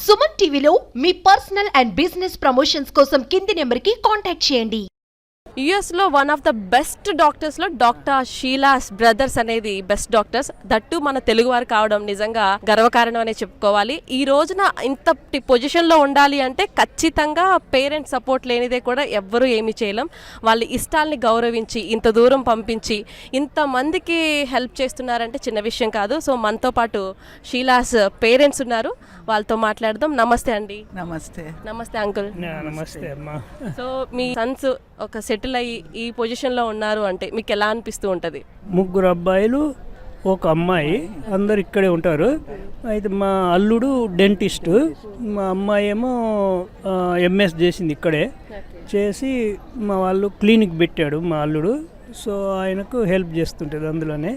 సుమన్ టీవీలో మీ personal and business promotions కోసం కింది నెంబర్కి కాంటాక్ట్ చేయండి. యుఎస్లో వన్ ఆఫ్ ద బెస్ట్ డాక్టర్స్లో డాక్టర్ షీలాస్ బ్రదర్స్ అనేది బెస్ట్ డాక్టర్స్. దట్టు మన తెలుగు వారు కావడం నిజంగా గర్వకారణం అనే చెప్పుకోవాలి. ఈ రోజున ఇంత పొజిషన్లో ఉండాలి అంటే ఖచ్చితంగా పేరెంట్స్ సపోర్ట్ లేనిదే కూడా ఎవ్వరూ ఏమీ చేయలేం. వాళ్ళ ఇష్టాలని గౌరవించి ఇంత దూరం పంపించి ఇంతమందికి హెల్ప్ చేస్తున్నారంటే చిన్న విషయం కాదు. సో మనతో పాటు షీలాస్ పేరెంట్స్ ఉన్నారు, వాళ్ళతో మాట్లాడదాం. నమస్తే అండి. నమస్తే. నమస్తే అంకుల్. నమస్తే అమ్మా. సో మీ సన్స్ ఒక సెటిల్ అయ్యి ఈ పొజిషన్లో ఉన్నారు అంటే మీకు ఎలా అనిపిస్తూ ఉంటుంది? ముగ్గురు అబ్బాయిలు, ఒక అమ్మాయి, అందరు ఇక్కడే ఉంటారు. అయితే మా అల్లుడు డెంటిస్టు, మా అమ్మాయి ఏమో ఎంఎస్ చేసింది ఇక్కడే చేసి మా వాళ్ళు క్లినిక్ పెట్టాడు మా అల్లుడు. సో ఆయనకు హెల్ప్ చేస్తుంటుంది. అందులోనే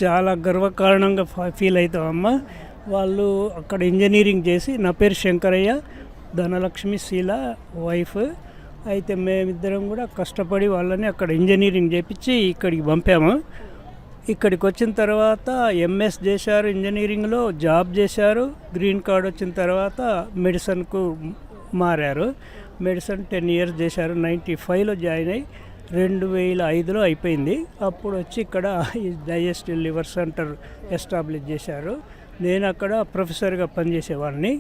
చాలా గర్వకారణంగా ఫీల్ అవుతామమ్మా. వాళ్ళు అక్కడ ఇంజనీరింగ్ చేసి, నా పేరు శంకరయ్య, ధనలక్ష్మి శీల వైఫ్. అయితే మేమిద్దరం కూడా కష్టపడి వాళ్ళని అక్కడ ఇంజనీరింగ్ చేపించి ఇక్కడికి పంపాము. ఇక్కడికి వచ్చిన తర్వాత ఎంఎస్ చేశారు, ఇంజనీరింగ్లో జాబ్ చేశారు. గ్రీన్ కార్డ్ వచ్చిన తర్వాత మెడిసిన్కు మారారు. మెడిసిన్ 10 years చేశారు. 95లో జాయిన్ అయ్యి 2005లో అయిపోయింది. అప్పుడు వచ్చి ఇక్కడ ఈ డైజెస్టివ్ లివర్ సెంటర్ ఎస్టాబ్లిష్ చేశారు. నేను అక్కడ ప్రొఫెసర్గా పనిచేసేవాడిని.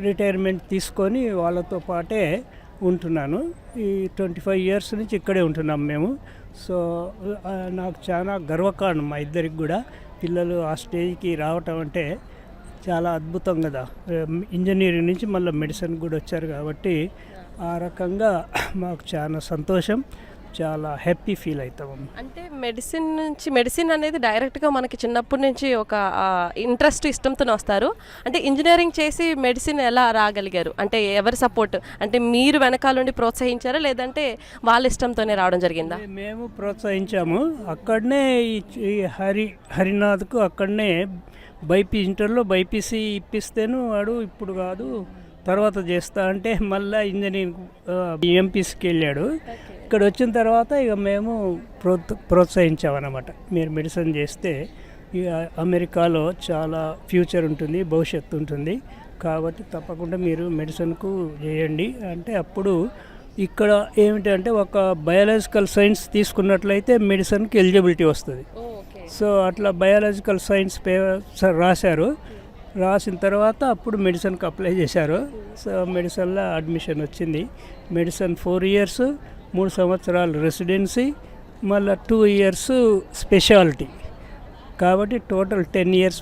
రిటైర్మెంట్ తీసుకొని వాళ్ళతో పాటే ఉంటున్నాను. ఈ 25 years నుంచి ఇక్కడే ఉంటున్నాం మేము. సో నాకు చాలా గర్వకారణం మా ఇద్దరికి కూడా. పిల్లలు ఆ స్టేజ్కి రావటం అంటే చాలా అద్భుతం కదా. ఇంజనీరింగ్ నుంచి మళ్ళీ మెడిసిన్ కూడా వచ్చారు కాబట్టి ఆ రకంగా మాకు చాలా సంతోషం, చాలా హ్యాపీ ఫీల్ అవుతాం. అంటే మెడిసిన్ అనేది డైరెక్ట్గా మనకి చిన్నప్పటి నుంచి ఒక ఇంట్రెస్ట్, ఇష్టంతో వస్తారు. అంటే ఇంజనీరింగ్ చేసి మెడిసిన్ ఎలా రాగలిగారు? అంటే ఎవరి సపోర్ట్? అంటే మీరు వెనకాల నుండి ప్రోత్సహించారా లేదంటే వాళ్ళ ఇష్టంతోనే రావడం జరిగిందా? మేము ప్రోత్సహించాము. అక్కడనే ఈ హరినాథ్కు అక్కడనే ఇంటర్లో బైపీసీ ఇప్పిస్తేను వాడు ఇప్పుడు కాదు తర్వాత చేస్తా అంటే మళ్ళీ ఇంజనీరింగ్ ఎంపీసీకి వెళ్ళాడు. ఇక్కడ వచ్చిన తర్వాత ఇక మేము ప్రోత్సహించామన్నమాట. మీరు మెడిసిన్ చేస్తే ఇక అమెరికాలో చాలా ఫ్యూచర్ ఉంటుంది, భవిష్యత్తు ఉంటుంది, కాబట్టి తప్పకుండా మీరు మెడిసిన్కు చేయండి అంటే అప్పుడు ఇక్కడ ఏమిటంటే ఒక బయాలజికల్ సైన్స్ తీసుకున్నట్లయితే మెడిసిన్కి ఎలిజిబిలిటీ వస్తుంది. సో అట్లా బయాలజికల్ సైన్స్ రాశారు. రాసిన తర్వాత అప్పుడు మెడిసిన్కి అప్లై చేశారు. సో మెడిసిన్లో అడ్మిషన్ వచ్చింది. మెడిసిన్ 4 years, 3 సంవత్సరాలు రెసిడెన్సీ, మళ్ళీ 2 years స్పెషాలిటీ. కాబట్టి టోటల్ 10 years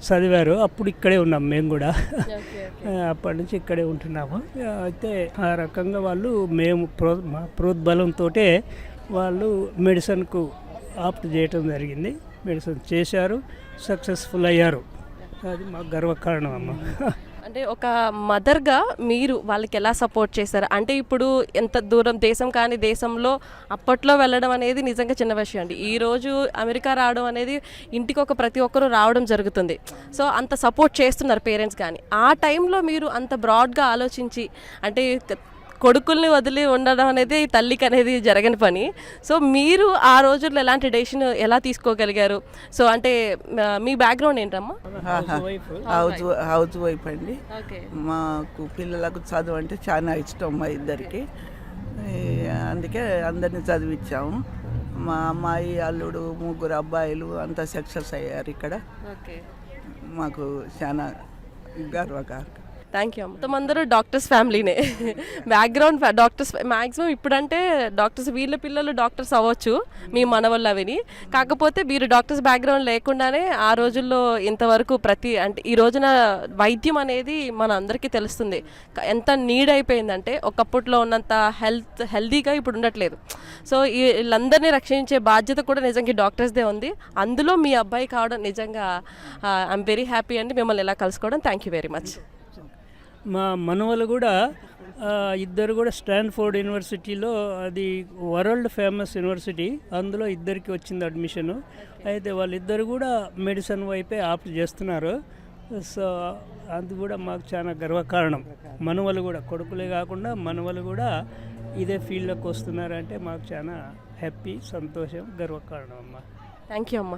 చదివారు. అప్పుడు ఇక్కడే ఉన్నాం మేము కూడా. అప్పటి నుంచి ఇక్కడే ఉంటున్నాము. అయితే ఆ రకంగా వాళ్ళు మేము మా ప్రోద్బలంతో వాళ్ళు మెడిసిన్కు ఆప్ట్ చేయటం జరిగింది. మెడిసిన్ చేశారు, సక్సెస్ఫుల్ అయ్యారు. అది మాకు గర్వకారణం అమ్మ. అంటే ఒక మదర్గా మీరు వాళ్ళకి ఎలా సపోర్ట్ చేశారు? అంటే ఇప్పుడు ఎంత దూరం దేశం కానీ దేశంలో అప్పట్లో వెళ్ళడం అనేది నిజంగా చిన్న విషయం అండి. ఈరోజు అమెరికా రావడం అనేది ఇంటికి ప్రతి ఒక్కరూ రావడం జరుగుతుంది. సో అంత సపోర్ట్ చేస్తున్నారు పేరెంట్స్. కానీ ఆ టైంలో మీరు అంత బ్రాడ్గా ఆలోచించి, అంటే కొడుకుల్ని వదిలి ఉండడం అనేది తల్లికి అనేది జరగని పని. సో మీరు ఆ రోజుల్లో ఎలాంటి డెసిషన్ ఎలా తీసుకోగలిగారు? సో అంటే మీ బ్యాక్గ్రౌండ్ ఏంటమ్మా? హౌస్ వైఫ్ అండి. మాకు పిల్లలకు చదువు అంటే చాలా ఇష్టం మా ఇద్దరికి. అందుకే అందరినీ చదివించాము. మా అమ్మాయి, అల్లుడు, 3 అబ్బాయిలు అంతా సక్సెస్ అయ్యారు ఇక్కడ. మాకు చాలా గర్వకారణం. థ్యాంక్ యూ అమ్మ. మొత్తం అందరూ డాక్టర్స్ ఫ్యామిలీనే. Background doctors maximum. ఇప్పుడంటే డాక్టర్స్ వీళ్ళ పిల్లలు డాక్టర్స్ అవ్వచ్చు, మీ మనవళ్ళు అవిని. కాకపోతే మీరు డాక్టర్స్ బ్యాక్గ్రౌండ్ లేకుండానే ఆ రోజుల్లో ఇంతవరకు అంటే ఈ రోజున వైద్యం అనేది మన అందరికీ తెలుస్తుంది ఎంత నీడ్ అయిపోయిందంటే. ఒకప్పట్లో ఉన్నంత హెల్తీగా ఇప్పుడు ఉండట్లేదు. సో వీళ్ళందరినీ రక్షించే బాధ్యత కూడా నిజంగా డాక్టర్స్దే ఉంది. అందులో మీ అబ్బాయి కావడం నిజంగా ఐఎమ్ వెరీ హ్యాపీ అండి మిమ్మల్ని ఎలా కలుసుకోవడం. Thank you very much. మా మనవలు కూడా ఇద్దరు కూడా స్టాన్ఫోర్డ్ యూనివర్సిటీలో, అది వరల్డ్ ఫేమస్ యూనివర్సిటీ, అందులో ఇద్దరికి వచ్చింది అడ్మిషను. అయితే వాళ్ళిద్దరు కూడా మెడిసిన్ వైపే ఆప్ట్ చేస్తున్నారు. సో అది కూడా మాకు చాలా గర్వకారణం. మనవలు కూడా, కొడుకులే కాకుండా మనవలు కూడా ఇదే ఫీల్డ్లోకి వస్తున్నారంటే మాకు చాలా హ్యాపీ, సంతోషం, గర్వకారణం అమ్మ. థ్యాంక్ యూ అమ్మ.